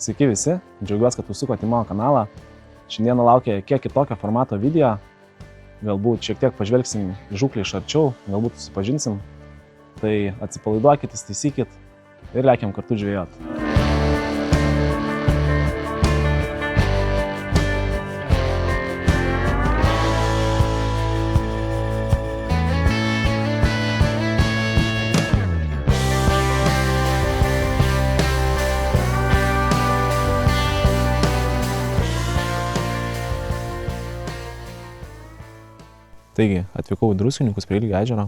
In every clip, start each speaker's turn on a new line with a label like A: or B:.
A: Sveiki visi, džiaugiuosi, kad užsukot į mano kanalą. Šiandieną laukia kiek kitokio formato video. Galbūt šiek tiek pažvelgsim žūklį iš arčiau, galbūt susipažinsim. Tai atsipalaiduokit, įsitaisykit ir lekiam kartu žvejot. Taigi, atvykau į Druskininkus prie Ilgio ežero.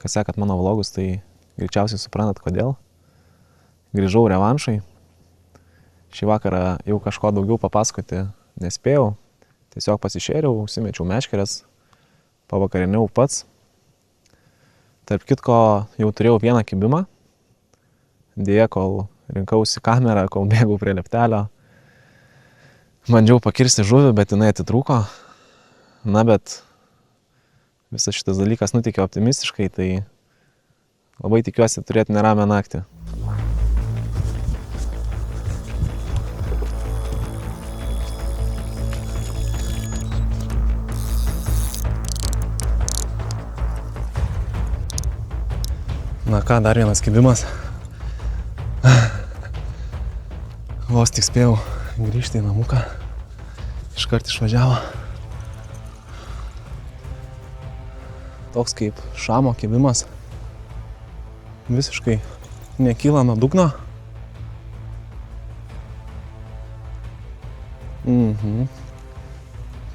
A: Kas sekat mano vlogus, tai greičiausiai suprantat kodėl. Grįžau revanšai. Šį vakarą jau kažko daugiau papasakoti nespėjau. Tiesiog pasišėriau, užsimečiau meškeres, pavakariniau pats. Tarp kitko, jau turėjau vieną kibimą. Deja, kol rinkausi kamerą, kol bėgau prie leptelio. Bandžiau pakirsti žuvį, bet jinai atitrūko. Na, bet visas šitas dalykas nuteikė optimistiškai, tai labai tikiuosi turėti neramią naktį. Na ką, dar vienas kibimas. Vos tik spėjau grįžti į namuką. Iškart išvažiavo. Toks kaip šamo kibimas. Visiškai nekyla nuo dugno.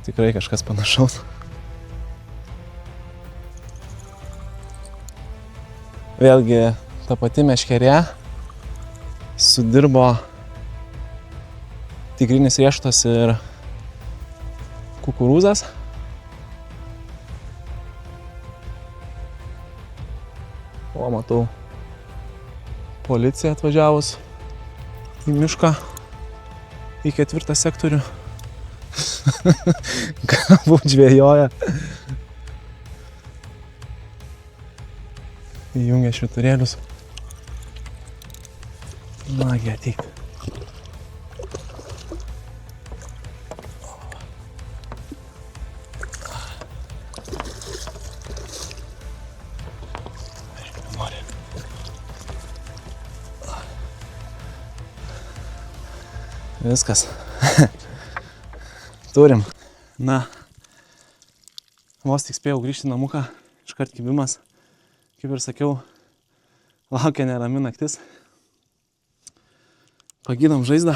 A: Tikrai kažkas panašaus. Vėlgi ta pati meškerė. Sudirbo tigrinis riešutas ir kukurūzas. O, matau policiją atvažiavus į mišką, į 4 sektorių. Galbūt žvejoja. Įjungia švyturėlius. Nagi, ateik. Viskas. Turim. Na, vos tik spėjau grįžti į namuką, iškart kibimas. Kaip ir sakiau, laukia nerami naktis. Pagydom žaizdą.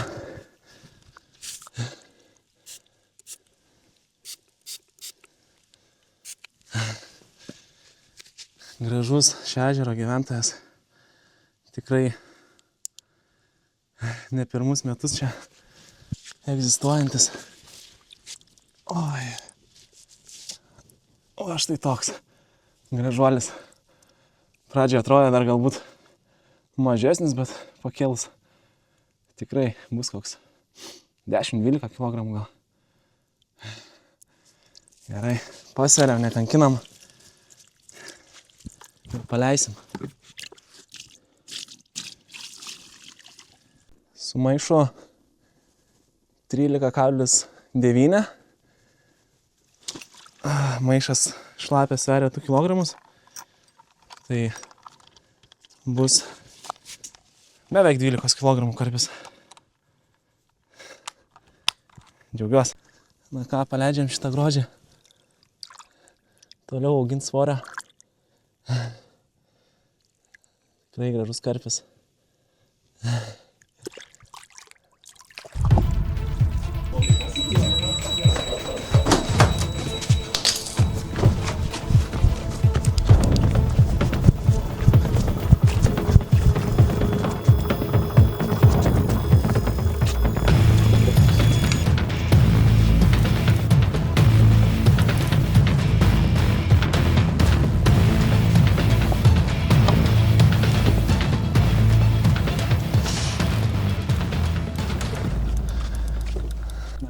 A: Gražus šio ežero gyventojas. Tikrai ne pirmus metus čia egzistuojantis. Oi. O štai toks gražuolis. Pradžioje atrodė dar galbūt mažesnis, bet pakėlus tikrai bus koks 10-12 kg gal. Gerai, pasveriam, nekankinam ir paleisim. Sumaišo 13,9. Maišas šlapės sveria 2 kg. Tai bus beveik 12 kg karpis. Džiaugiuosi. Na ką, paleidžiam šitą grožį. Toliau augint svorę. Tikrai gražus karpis.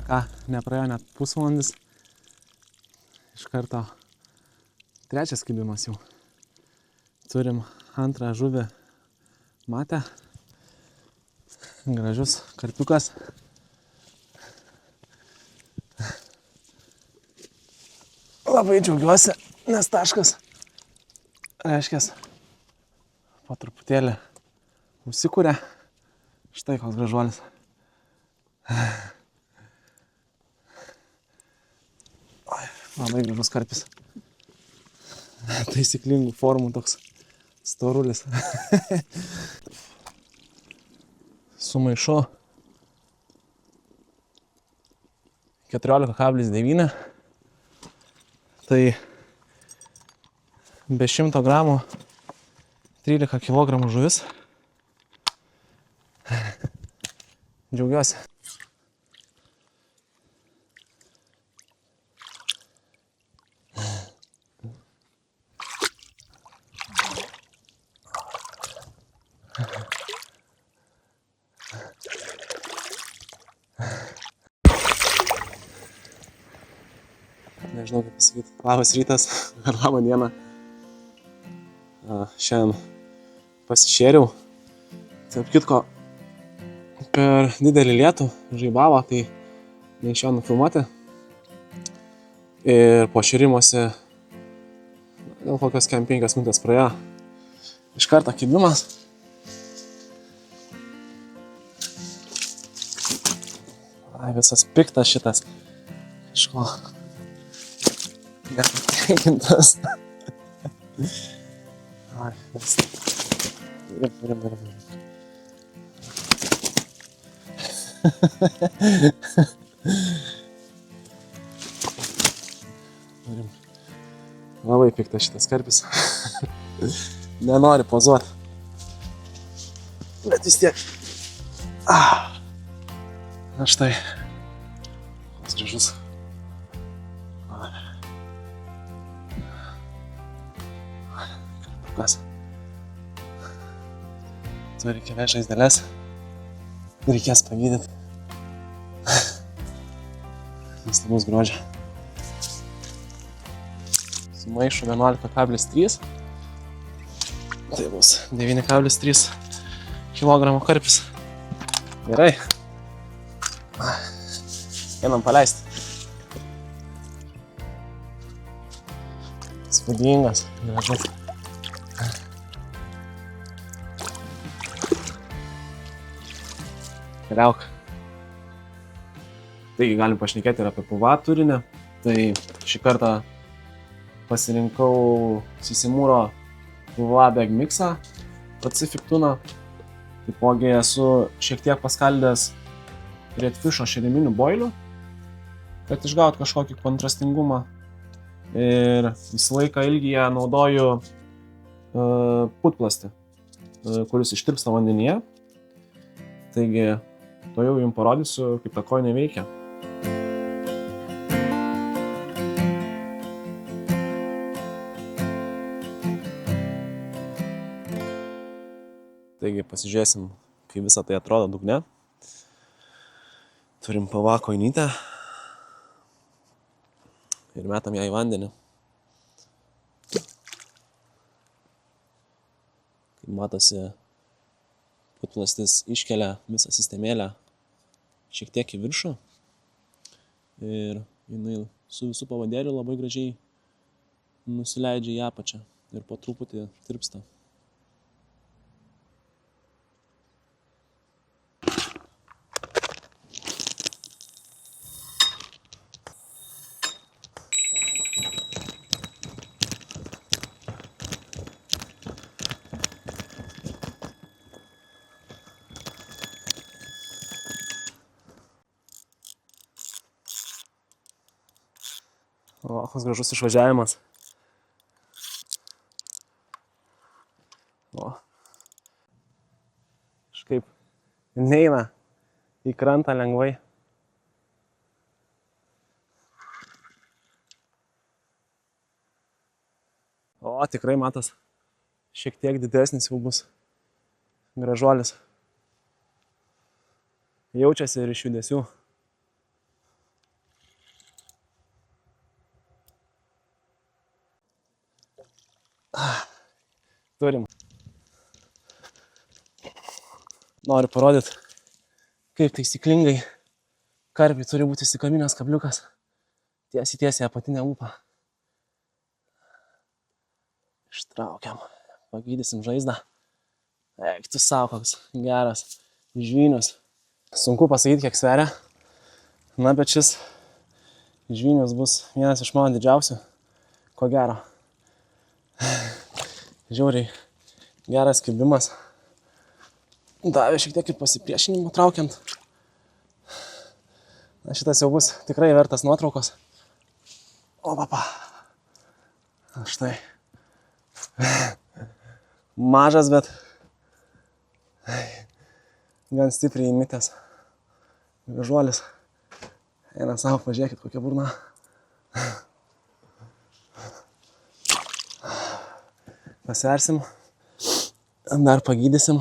A: Ką, nepraėjo net pusvalandis. Iš karto 3 kibimas jau. Turim antrą žuvį matę. Gražus karpiukas. Labai džiaugiuosi, nes taškas, reiškės, po truputėlį užsikūrė. Štai koks gražuolis. Labai gražus karpis. Taisyklingų formų toks storulis. Sumaišu 14,9. Tai be 100 gramų 13 kg žuvis. Džiaugiuosi. Nežinau, kaip pasakyti. Labas rytas ar labą dieną. Šiandien pasišėriau. Tarp kitko, per didelį lietų žaibavo, tai neišėjo nufilmuoti. Ir po šėrimuose gal kokios 5 minutės praėjo. Iš karto kibimas. Visas piktas šitas. Kažko nepatenkintas. Varim. Labai piktas šitas karpis. Nenori pozuoti. Bet vis tiek. Na štai. Koks gražus. Karpiukas. Turi kelias žaizdeles. Reikės pagydyti. Nuostabus grožio. Sumaišu 11,3. Tai bus 9,3 kg karpis. Gerai. Einam paleisti. Spūdingas, gražus. Keliauk. Taigi galim pašnekėti ir apie PVA turinį. Tai šį kartą pasirinkau Sisimūro PVA bag mixą Pacific Tuna. Taipogi esu šiek tiek paskaldęs Redfisho šeriminių boilių, kad išgaut kažkokį kontrastingumą. Ir visą laiką ilgyje naudoju putplastį, kuris ištirpsta vandenyje. Taigi, to jau jums parodysiu, kaip ta kojinė veikia. Taigi, pasižiūrėsim, kaip visą tai atrodo dugne. Turim PVA kojinytę ir metam ją į vandenį. Kaip matosi, putplastis iškelia visą sistemėlę šiek tiek į viršų ir jinai su visų pavadėliu labai gražiai nusileidžia į apačią ir po truputį tirpsta. O, koks gražus išvažiavimas. O. Kažkaip neina į krantą lengvai. O, tikrai matas. Šiek tiek didesnis jau bus gražuolis. Jaučiasi ir iš judesių. Turim. Noriu parodyti,
B: kaip taisyklingai karpiai turi būti įsikabinęs kabliukas tiesiai apatinę lūpą. Ištraukiam, pagydysim žaizdą. Eik, tu savo, koks geras žvynius. Sunku pasakyti, kiek sveria. Na, bet šis žvynius bus vienas iš mano didžiausių. Ko gero. Žiauriai geras kibimas. Davė šiek tiek ir pasipriešinimo traukiant. Na, šitas jau bus tikrai vertas nuotraukos. O, papa. Štai. Mažas, bet gan stipriai įmitęs. Vyžuolis. Eina savo, pažiūrėkit, kokia burna. Pasversim. Dar pagydysim.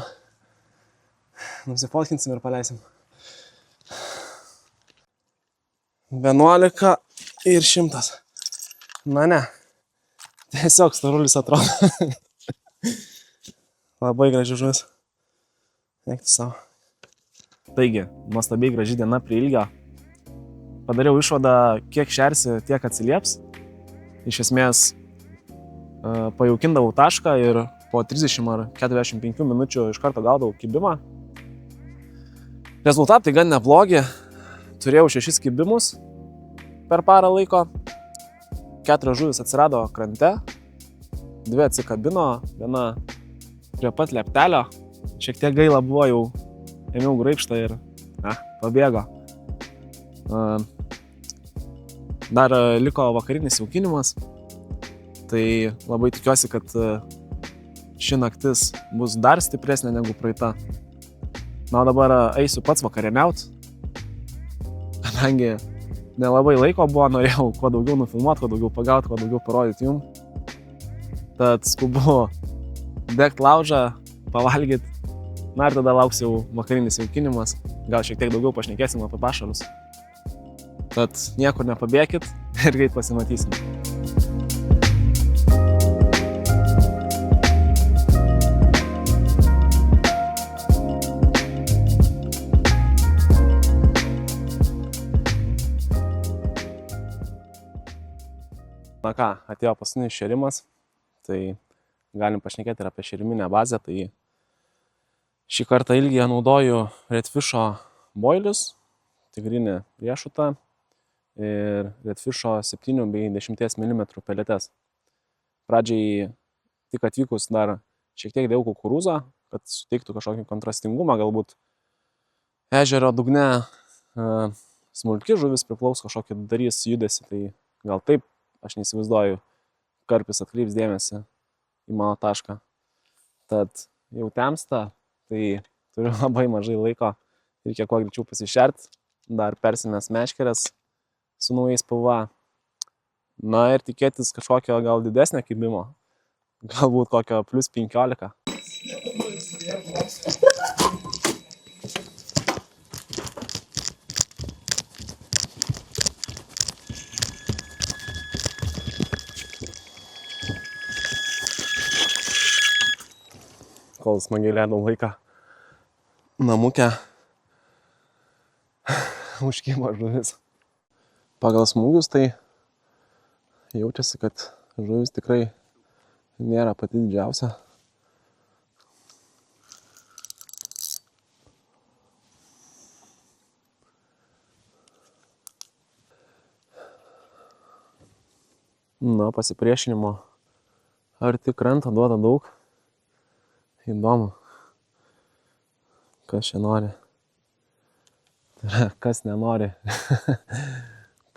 B: Nusifotkinsim ir paleisim. 11 ir 100. Na ne. Tiesiog storulis atrodo. Labai graži žuvis. Eik tu savo. Taigi, nuostabiai graži diena prie ilgio. Padariau išvadą, kiek šersi, tiek atsilieps. Iš esmės, pajaukindavau tašką ir po 30 ar 45 minučių iš karto gaudavau kibimą. Rezultatai gan neblogi. Turėjau 6 kibimus per parą laiko. 4 žuvis atsirado krante. 2 atsikabino, viena prie pat leptelio. Šiek tiek gaila buvo, jau ėmiau graibštą ir pabėgo. Dar liko vakarinis jaukinimas. Tai labai tikiuosi, kad ši naktis bus dar stipresnė negu praeita. Na, o dabar eisiu pats vakarieniaut. Kadangi nelabai laiko buvo, norėjau kuo daugiau nufilmuoti, kuo daugiau pagauti, kuo daugiau parodyti jums. Tad skubu degt laužą, pavalgyti. Na ir tada lauks jau vakarinis jaukinimas. Gal šiek tiek daugiau pašnekėsim apie pašarus. Tad niekur nepabėkit ir greit pasimatysim. Na ką, atėjo paskutinis šėrimas, tai galim pašnekėti ir apie šėriminę bazę. Tai šį kartą ilgyje naudoju Redfisho boilius, tigrinį riešutą ir Redfisho 7 bei 10 mm peletes. Pradžiai tik atvykus dar šiek tiek dėjau kukurūzą, kad suteiktų kažkokį kontrastingumą, galbūt ežero dugne smulki žuvis priplaus kažkokį darys judesį, tai gal taip. Aš neįsivaizduoju, karpis atkreips dėmesį į mano tašką. Tad jau temsta, tai turiu labai mažai laiko. Reikia kuo greičiau pasišert. Dar persimės meškerės su naujais PVA. Na ir tikėtis kažkokio gal didesnio kibimo. Galbūt kokio plus 15. Kol smagiai leidau laiką namuke, užkibo žuvis. Pagal smūgius tai jaučiasi, kad žuvis tikrai nėra pati didžiausia. Na, pasipriešinimo arti krantą duoda daug. Įdomu, kas čia nori, kas nenori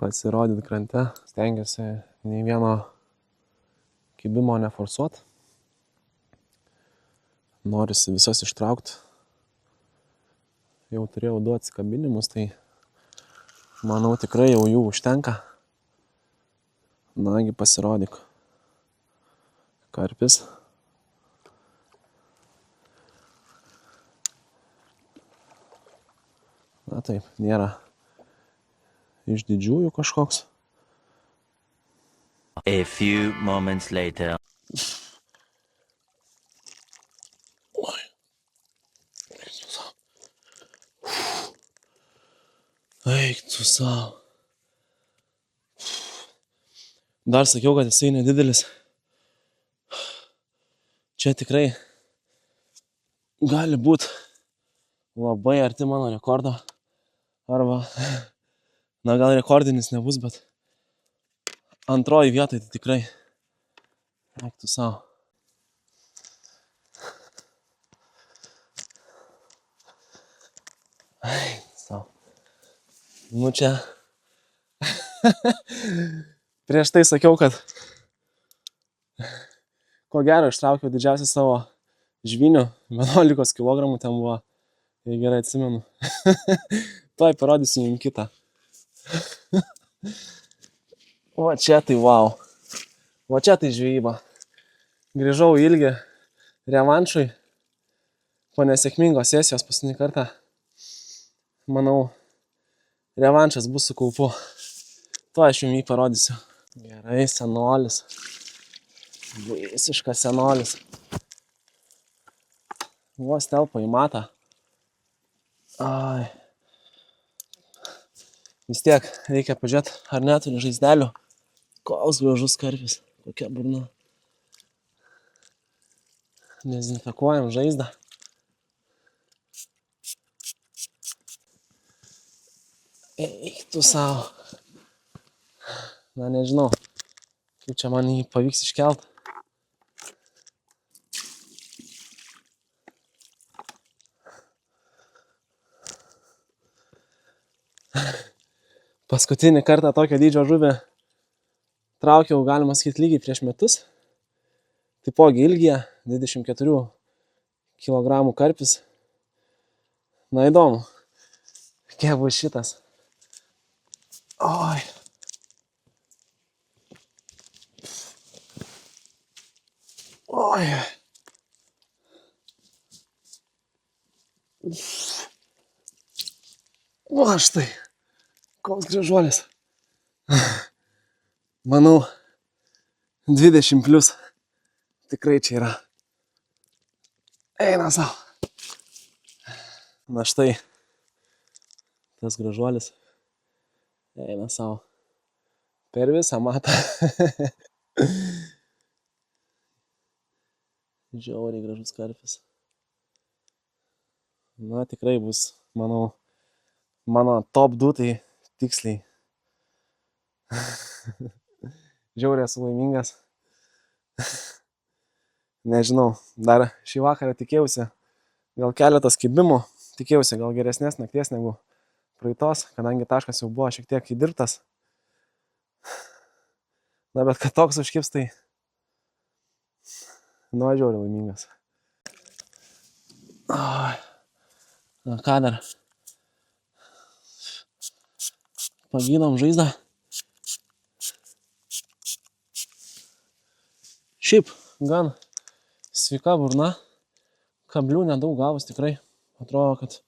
B: pasirodyti krante. Stengiuosi nei vieno kibimo neforsuot. Norisi visas ištraukti. Jau turėjau 2 atsikabinimus, tai manau tikrai jau jų užtenka. Nagi pasirodyk. Karpis. Na taip, nėra iš didžiųjų kažkoks.
C: A few moments later.
B: Eik tu savo. Dar sakiau, kad jisai nedidelis. Čia tikrai gali būti labai arti mano rekordo. Arba, na gal rekordinis nebus, bet antroji vietoje tai tikrai. Eik tu savo. Eik tu savo. Nu čia. Prieš tai sakiau, kad ko gero ištraukiau didžiausią savo žvinių. 11 kg ten buvo. Jei gerai atsimenu. Tuoj parodysiu jums kitą. Va čia tai wow. Va čia tai žvejyba. Grįžau į ilgį revanšui. Po nesėkmingos sesijos paskutinį kartą. Manau, revanšas bus su kaupu. Tuoj aš jums jį parodysiu. Gerai, senolis. Visiškas senolis. Vos telpa į matą. Ai. Vis tiek reikia pažiūrėti, ar neturi žaizdelių. Koks gražus karpis. Kokia burna. Dezinfekuojam žaizdą. Eik tu savo. Na nežinau, kaip čia man jį pavyks iškelt. Paskutinį kartą tokio dydžio žuvį traukiau, galima sakyti, lygiai prieš metus. Taipogi ilgyje, 24 kg karpis. Na įdomu, kiek bus šitas. Oi. Oi. O štai. Koks gražuolis. Manau, 20 plius. Tikrai čia yra. Eina savo. Na štai. Tas gražuolis. Eina savo. Per visą matą. Žiauriai gražus karpis. Na tikrai bus, manau, mano top 2 tai tiksliai. Žiauriai esu laimingas. Nežinau, dar šį vakarą tikėjausi gal keletas kibimų. Tikėjausi gal geresnės nakties negu praeitos, kadangi taškas jau buvo šiek tiek įdirbtas. Na bet kad toks užkips, tai nu, žiauriai laimingas. Na ką dar? Pagydom žaizdą. Šiaip gan sveika burna. Kablių nedaug gavus tikrai. Atrodo, kad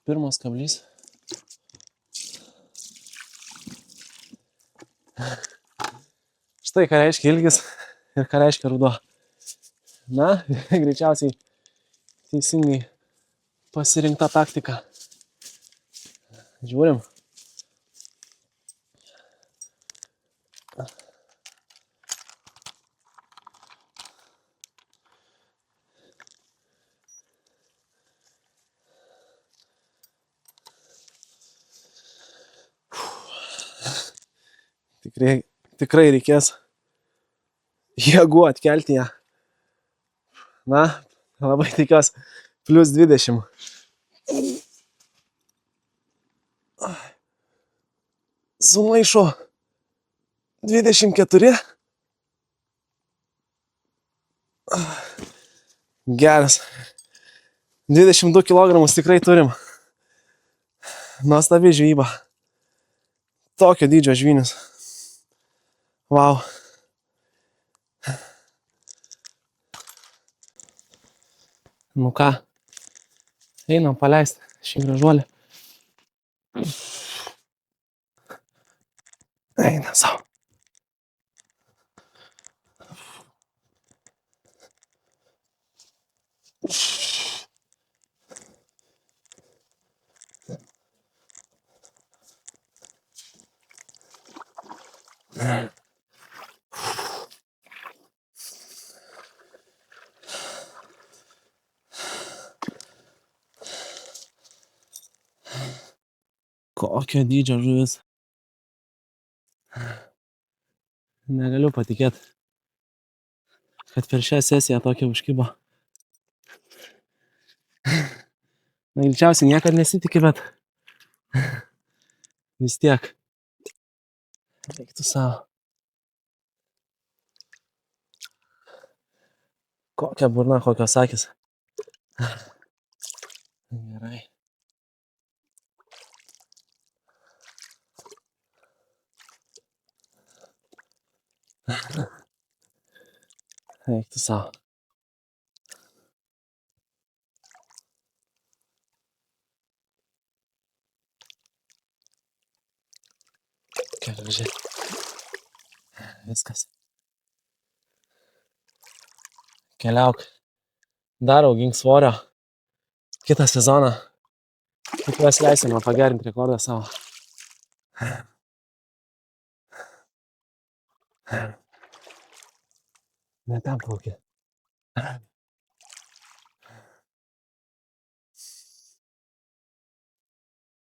B: pirmas kablys. Štai ką reiškia ilgis ir ką reiškia ruduo. Na, greičiausiai teisingai pasirinkta taktika. Žiūrim. Tikrai reikės jėgų atkelti ją. Na, labai tikiuosi plus 20. Sumaišo 24. Geras. 22 kg tikrai turim. Nuostabi žvejyba. Tokio dydžio žvinius. Wow. Nu ką, einam paleisti šį gražuolį. Eina savo. Kokio dydžio žuvis. Negaliu patikėti, kad per šią sesiją tokia užkibo. Na, greičiausiai niekad nesitikė, bet vis tiek. Reiktų savo. Kokia burna, kokios akis. Gerai. Reiktų savo. Kokia graži. Viskas. Keliauk. Dar augink svorio. Kitą sezoną. Tikiuosi leisime pagerinti rekordą savo. Ne ten plauki.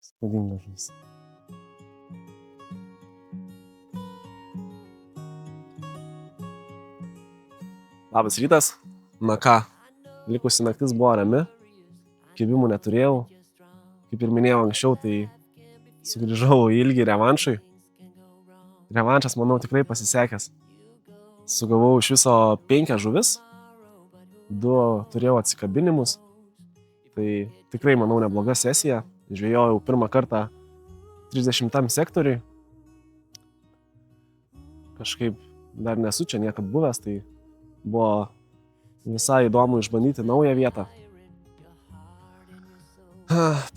B: Spūdingas žuvis. Labas rytas. Na ką, likusi naktis buvo rami. Kibimų neturėjau. Kaip ir minėjau anksčiau, tai sugrįžau į ilgį revanšui. Revanšas, manau, tikrai pasisekęs. Sugavau iš viso 5 žuvis. 2 turėjau atsikabinimus. Tai tikrai, manau, nebloga sesija. Žvejojau pirmą kartą 30 sektoriui. Kažkaip dar nesu čia niekad buvęs, tai buvo visai įdomu išbandyti naują vietą.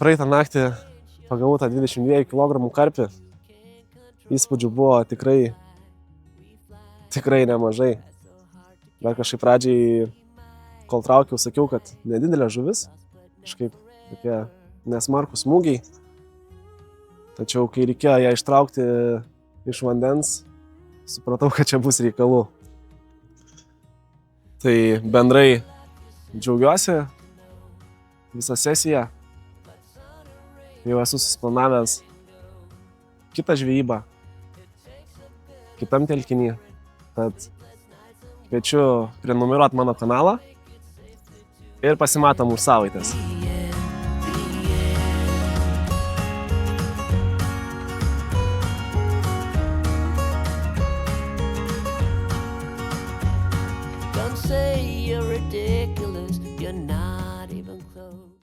B: Praeitą naktį pagavau tą 22 kg karpį. Įspūdžių buvo tikrai nemažai. Bet kažkaip pradžiai, kol traukiau, sakiau, kad nedidelė žuvis. Kažkaip tokie nesmarkūs smūgiai. Tačiau, kai reikėjo ją ištraukti iš vandens, supratau, kad čia bus reikalų. Tai bendrai džiaugiuosi visą sesiją. Jau esu susiplanavęs kitą žvejybą, kitam telkiny. Tad kviečiu prenumeruoti mano kanalą ir pasimatom už savaitės.
D: Don't say you're ridiculous, you're not even close.